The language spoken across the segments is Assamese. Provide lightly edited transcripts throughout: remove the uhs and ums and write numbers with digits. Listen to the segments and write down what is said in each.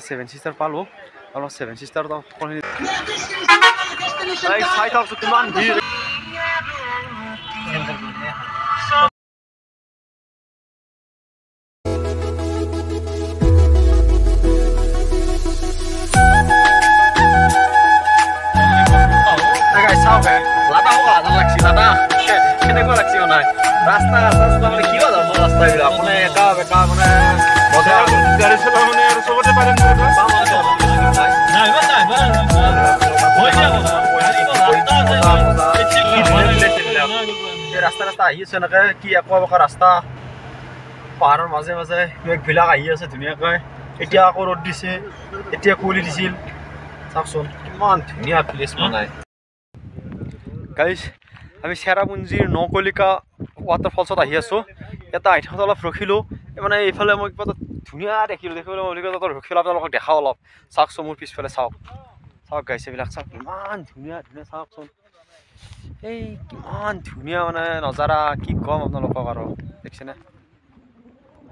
7 sister পালো আৰু 7 sister তো কোনখিনি এই সাইড অফ কিমান ভিৰ রাস্তা রাস্তা মানে কি হলো রাস্তা এগুলো মানে একা একা মানে মজা গাড়ি চালানো আর সবতে পারেন না না ইমান না হই যাব রাস্তা রাস্তা আহি আছে নাকে কি একো বকা রাস্তা পাহাৰৰ মাজে মাজে এক ভিলাক আহি আছে ধুনীয়াকৈ এতিয়া আকৌ ৰ'দ দিছে এতিয়া কুলি দিছিল চাওকচোন কিমান ধুনীয়া প্লেচ বনাই গাইস আমি চেৰাপুঞ্জীৰ নকলিকা ৱাটাৰফলছত আহি আছো এটা আইঠাত অলপ ৰখিলো মানে এইফালে মই কিবা ধুনীয়া দেখিলো দেখিবলৈ অলিগত ৰখিলো আপোনালোকক দেখাও অলপ চাওকচোন মোৰ পিছফালে চাওক চাওক গাইছে এইবিলাক চাওক ইমান ধুনীয়া ধুনীয়া চাওকচোন এই কিমান ধুনীয়া মানে নজাৰা কি কম আপোনালোকক আৰু দেখিছেনে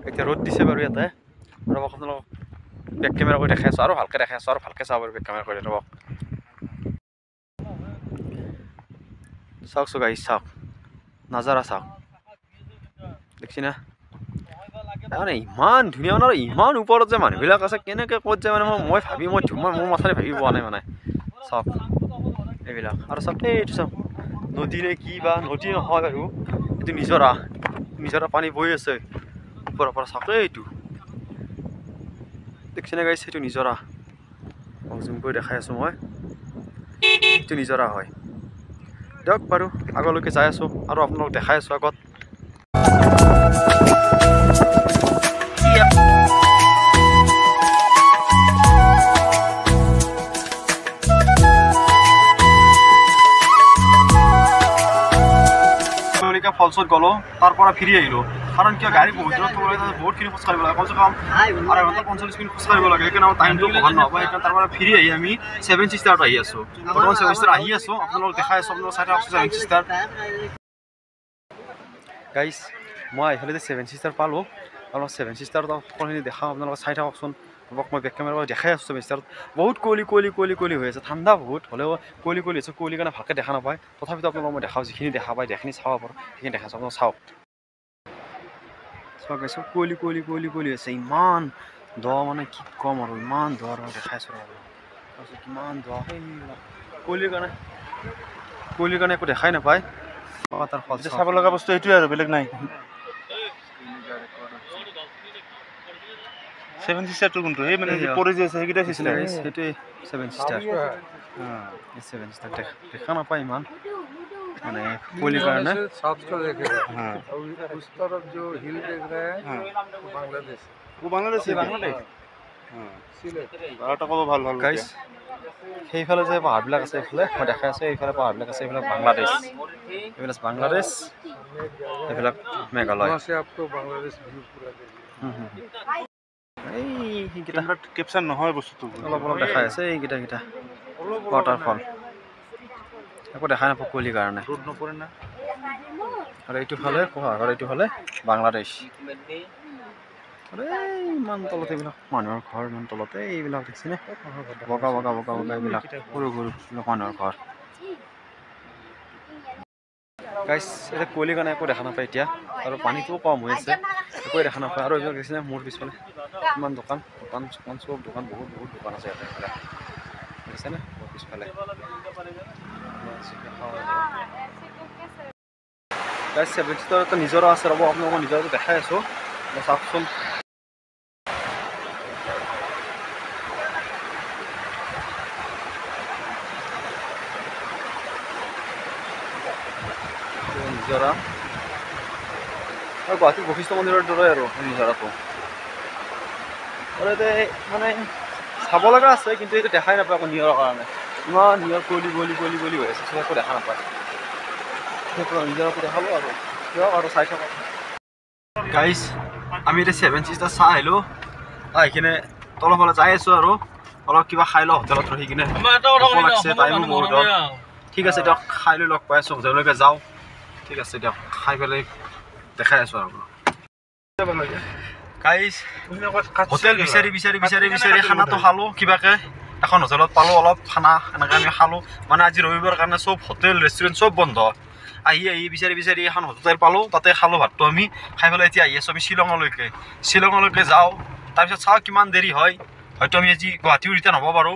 এতিয়া ৰ'দ দিছে বাৰু ইয়াতে ৰ'ব আপোনালোকক বেক কেমেৰা কৰি দেখাই আছো আৰু ভালকৈ দেখাই আছো আৰু ভালকৈ চাব বাৰু বেক কেমেৰা কৰি ৰ'ব চাওক গাইছ চাওক নাজাৰা চাওক দেখছি না মানে ইমান ধুনীয়া মানে ইমান ওপৰত যে মানুহবিলাক আছে কেনেকৈ ক'ত যে মানে মই ভাবি মই মোৰ মাথাৰে ভাবি পোৱা নাই মানে চাওক এইবিলাক আৰু চাওক এইটো চাওক নদী নে কি বা নদী নহয় বাৰু এইটো নিজৰা পানী বৈ আছে ওপৰৰ পৰা চাওক এইটো দেখছিনে গাইছে এইটো নিজৰা জুম কৰি দেখাই আছোঁ মই এইটো নিজৰা হয় দিয়ক বাৰু আগলৈকে যাই আছোঁ আৰু আপোনালোকক দেখাই আছোঁ আগত ফলছত গ'লো তাৰ পৰা ফিৰি আহিলোঁ কাৰণ কিয় গাড়ী বহুত দূৰত থ'বলৈ বহুতখিনি খোজ কাঢ়িব লাগে কমচে কম 2.5 ঘণ্টা 45 মিনিট খোজ কাঢ়িব লাগে সেইকাৰণে আমাৰ টাইমটো কভাৰ নহ'ব সেইকাৰণে তাৰ পৰা ফিৰি আহি আমি 7 sisterত আহি আছোঁ বৰ্তমান 7 sister আহি আছোঁ আপোনালোকক দেখাই আছোঁ আপোনালোক চাই থাকক 7 sister গাইছ মই এইফালে 7 sister পালোঁ আৰু 7 sister তো কোনখিনি দেখাওঁ আপোনালোকক চাই থাককচোন মই বেক কেমেৰা দেখাই আছোঁ 7 sister বহুত কুঁৱলী হৈ আছে ঠাণ্ডা বহুত হ'লেও কুঁৱলী আছে কুঁৱলীৰ কাৰণে ভালকৈ দেখা নাপায় তথাপিতো আপোনালোকক মই দেখাওঁ যিখিনি দেখা পায় সেইখিনি চাব পাৰোঁ সেইখিনি দেখাইছোঁ আপোনালোক চাওক চাওক গাইছোঁ কুঁৱলী আছে ইমান দ মানে কি ক'ম আৰু ইমান দ আৰু দেখাইছোঁ তাৰপিছত কিমান দ কুঁৱলীৰ কাৰণে একো দেখাই নাপায় তাৰ ফল চাব লগা বস্তু এইটোৱে আৰু বেলেগ নাই 7 sister to কোনটো এই মানে পৰে যে আছে সেইটা sister সেইটোৱে 7 sister 7 sister দেখা নাপায় ইমান মানে কুঁৱলীৰ কাৰণে साउथ को देखेगा हां और उस तरफ जो हिल देख रहा है हां बांग्लादेश वो बांग्लादेश हां सिलेट বাৰটা কব ভাল গাইস সেইফালে যে পাহাৰবিলাক আছে এইফালে মই দেখাই আছোঁ এইফালে পাহাৰবিলাক আছে এইফালে বাংলাদেশ এইফালে মেঘালয় আছে आपको बांग्लादेश व्यू पूरा देखिए এই কিটা ক্যাপশন নহয় বস্তুটো অলপ অলপ দেখাই আছে এই কিটা ওয়াটারফল একো দেখা নাপায় কুঁৱলীৰ কাৰণে ৰ'দ নপৰে না আৰু এইটো ফালে পাহাৰ আৰু এইটো ফালে বাংলাদেশ আৰে ইমান তলতে এইবিলাক মানুহৰ ঘৰ ইমান তলতে এইবিলাক দেখিছেনে বগা এইবিলাক সৰু মানুহৰ ঘৰ গাইছ এটা কুঁৱলীৰ কাৰণে একো দেখা নাপায় এতিয়া আৰু পানীটোও কম হৈ আছে একোৱে দেখা নাপায় আৰু এইবিলাক দেখিছেনে মোৰ পিছফালে ইমান দোকান চব দোকান বহুত দোকান আছে ইয়াতে দেখিছেনে মোৰ পিছফালে গাইছ 7 sister তো নিজৰা আছে ৰ'ব আপোনালোকক নিজৰাটো দেখাই আছোঁ চাওকচোন নিজৰা আৰু গুৱাহাটী বশিষ্ঠ মন্দিৰৰ দৰে আৰু নিজৰাটো আৰু ইয়াতে মানে চাব লগা আছে কিন্তু এইটো দেখাই নাপায় আকৌ নিয়ৰৰ কাৰণে ইমান নিয়ৰ কুঁৱলী হৈ আছে একো দেখা নাপায় নিজৰাটো দেখাব আৰু দিয়ক আৰু চাই থাকক গাইছ আমি এতিয়া 7 sister চাই আহিলোঁ এইখিনি তলফালে যাই আছোঁ আৰু অলপ কিবা খাই লওঁ হোটেলত ৰখি কিনে লাগছে টাইমো বহুত ঠিক আছে দিয়ক খাই লৈ লগ পাই আছোঁ হোটেললৈকে যাওঁ ঠিক আছে দিয়ক খাই পেলাই দেখাই আছোঁ আৰু গাইজ হোটেল বিচাৰি খানাটো খালোঁ কিবাকে এখন হোটেলত পালোঁ অলপ খানা এনেকৈ আমি খালোঁ মানে আজি ৰবিবাৰ কাৰণে চব হোটেল ৰেষ্টুৰেণ্ট চব বন্ধ আহি বিচাৰি এখন হোটেল পালোঁ তাতে খালোঁ ভাতটো আমি খাই পেলাই এতিয়া আহি আছোঁ আমি শ্বিলঙলৈকে যাওঁ তাৰপিছত চাওঁ কিমান দেৰি হয় হয়তো আমি আজি গুৱাহাটীও ৰিটাৰ্ণ হ'ব পাৰোঁ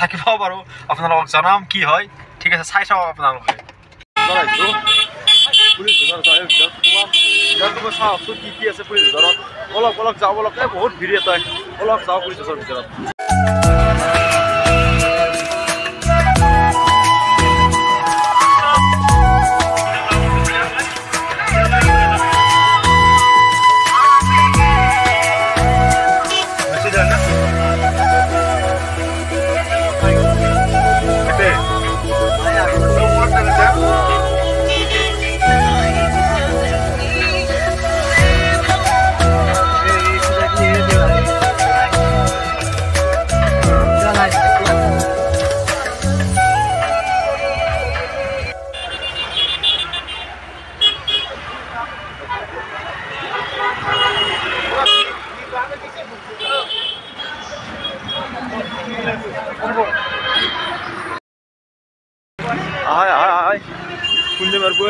থাকিব পাৰোঁ আপোনালোকক জনাম কি হয় ঠিক আছে চাই চাওক আপোনালোকে পুলিচ বজাৰ চাওকচোন কি আছে পুলিচ বজাৰত অলপ যাওঁ বলক বহুত ভিৰ এটা অলপ যাওঁ পুলিচ বজাৰৰ ভিতৰত খুন্দে মাৰবো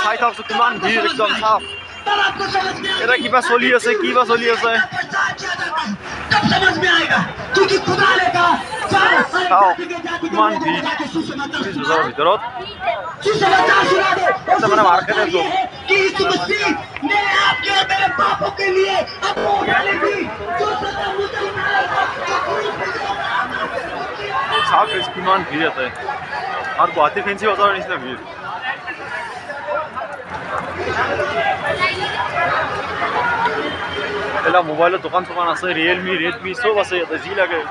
চাই থাকছো কিমান ভিৰ একদম চাওক এটা কিবা চলি আছে চাওক কিমান ভিৰ বজাৰৰ ভিতৰত মানে মাৰ্কেট চাওক কিমান ভিৰ আছে আৰু গুৱাহাটী ফেঞ্চি বজাৰৰ নিচিনা ভিৰ এটা মোবাইলৰ দোকান চোকান আছে ৰিয়েলমি ৰেডমি চব আছে ইয়াতে যি লাগে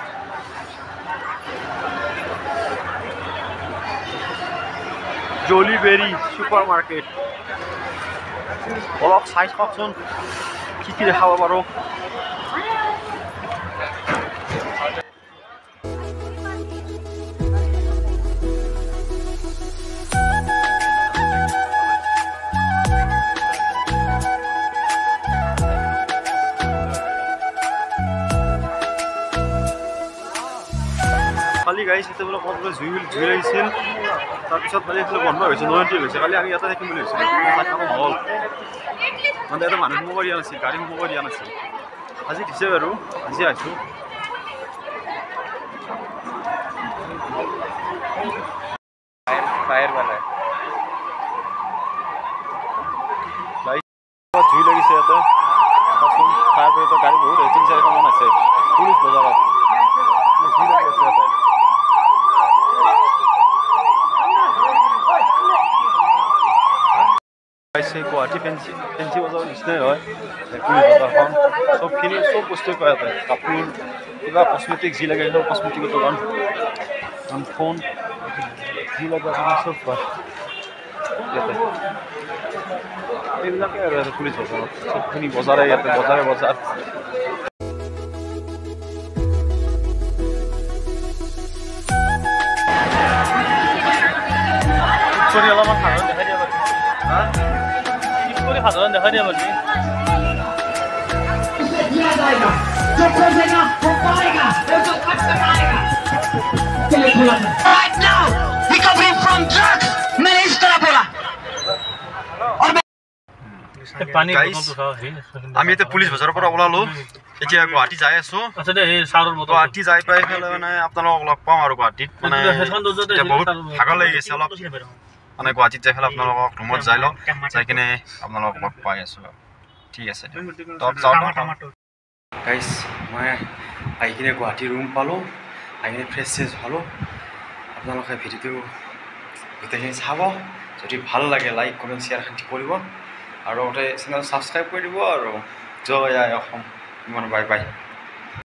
জলিবেৰী ছুপাৰ মাৰ্কেট অলপ চাই চাওকচোন কি দেখাব পাৰোঁ কালি গাইছে বোলে ক'ত বোলে জুই লাগিছিল তাৰপিছত মানে এইফালে বন্ধ হৈছে নয়ন্তি হৈছে কালি আমি ইয়াতে থাকিম বুলি ভাবিছিলোঁ হ'ল মানে এটা মানুহ সোমাব দিয়া নাছিল গাড়ী সোমাব দিয়া নাছিল আজি দিছে বাৰু আজি আহিছোঁ জুই লাগিছে ইয়াতে ফায়াৰ ব্ৰিগেডৰ গাড়ী বহুত হৈছে 3-4খন আছে পুলিচ বজাৰত জুই লাগি আছে ইয়াতে গুৱাহাটী ফেঞ্চি বজাৰৰ নিচিনাই হয় বজাৰখন চবখিনি চব বস্তুৱে পায় ইয়াতে কাপোৰ কিবা কচমেটিক যি লাগে চব কচমেটিকৰ দোকান ফোন যি লাগে আপোনাৰ চব পায় ইয়াতে এইবিলাকে আৰু ইয়াতে পুলিচ বজাৰত চবখিনি বজাৰে ইয়াতে বজাৰ অলপমান সাধাৰণ দেখাই দিয়া সাধাৰণ দেখা দিয়া পাৰি আমি এতিয়া পুলিচ বজাৰৰ পৰা ওলালো এতিয়া গুৱাহাটী যাই আছো গুৱাহাটী যাই পাই পেলাই মানে আপোনালোকক লগ পাম আৰু গুৱাহাটীত মানে বহুত ভাগৰ লাগি গৈছে অলপ মানে গুৱাহাটীত যাই পেলাই আপোনালোকক ৰুমত যাই লওঁ যাই কিনে আপোনালোকক লগ পাই আছোঁ ঠিক আছে গাইজ মই আহি কিনে গুৱাহাটী ৰুম পালোঁ আহি কিনে ফ্ৰেছ হ'লোঁ আপোনালোকে ভিডিঅ'টো গোটেইখিনি চাব যদি ভাল লাগে লাইক কমেণ্ট শ্বেয়াৰ কৰিব আৰু লগতে চেনেল ছাবস্ক্ৰাইব কৰি দিব আৰু জয় আই অসম বাই বাই